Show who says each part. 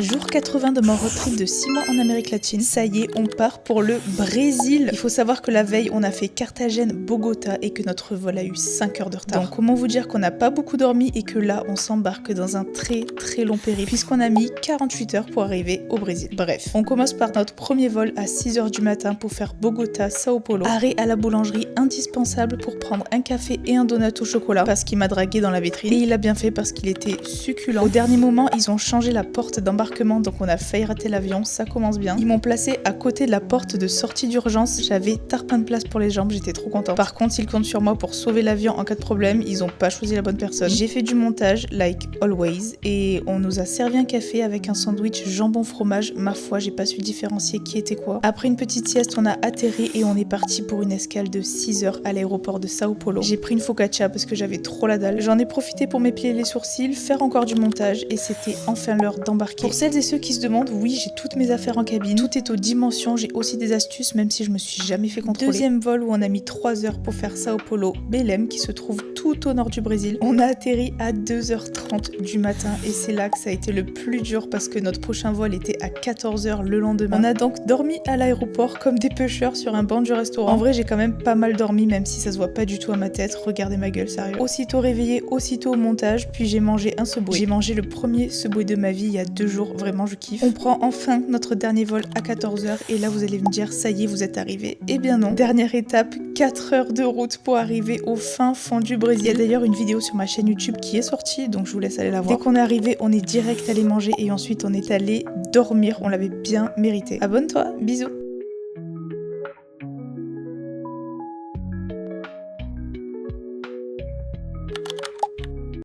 Speaker 1: Jour 80 de mon road trip de 6 mois en Amérique latine. Ça y est, on part pour le Brésil. Il faut savoir que la veille, on a fait Carthagène-Bogota et que notre vol a eu 5 heures de retard. Donc comment vous dire qu'on n'a pas beaucoup dormi et que là, on s'embarque dans un très long périple puisqu'on a mis 48 heures pour arriver au Brésil. Bref, on commence par notre premier vol à 6 heures du matin pour faire Bogota-Sao Paulo. Arrêt à la boulangerie indispensable pour prendre un café et un donut au chocolat parce qu'il m'a dragué dans la vitrine. Et il a bien fait parce qu'il était succulent. Au dernier moment, ils ont changé la porte d'embarquement, donc on a failli rater l'avion, ça commence bien. Ils m'ont placé à côté de la porte de sortie d'urgence, j'avais tarpin de place pour les jambes, j'étais trop contente. Par contre, ils comptent sur moi pour sauver l'avion en cas de problème, ils ont pas choisi la bonne personne. J'ai fait du montage, like always, et on nous a servi un café avec un sandwich jambon fromage. Ma foi, j'ai pas su différencier qui était quoi. Après une petite sieste, on a atterri et on est parti pour une escale de 6 heures à l'aéroport de Sao Paulo. J'ai pris une focaccia parce que j'avais trop la dalle. J'en ai profité pour m'épiler les sourcils, faire encore du montage et c'était enfin l'heure d'embarquer. Pour celles et ceux qui se demandent, oui, j'ai toutes mes affaires en cabine, tout est aux dimensions, j'ai aussi des astuces même si je me suis jamais fait contrôler. Deuxième vol où on a mis 3 heures pour faire Sao Paulo, Belém qui se trouve tout au nord du Brésil. On a atterri à 2h30 du matin et c'est là que ça a été le plus dur parce que notre prochain vol était à 14h le lendemain. On a donc dormi à l'aéroport comme des pêcheurs sur un banc du restaurant. En vrai, j'ai quand même pas mal dormi même si ça se voit pas du tout à ma tête. Regardez ma gueule, sérieux. Aussitôt réveillé, aussitôt au montage, puis j'ai mangé un Subway. J'ai mangé le premier Subway de ma vie il y a 2 jours, vraiment je kiffe. On prend enfin notre dernier vol à 14h et là vous allez me dire ça y est, vous êtes arrivés. Eh bien non. Dernière étape, 4 heures de route pour arriver au fin fond du Brésil. Il y a d'ailleurs une vidéo sur ma chaîne YouTube qui est sortie, donc je vous laisse aller la voir. Dès qu'on est arrivé, on est direct allé manger et ensuite on est allé dormir. On l'avait bien mérité. Abonne-toi, bisous.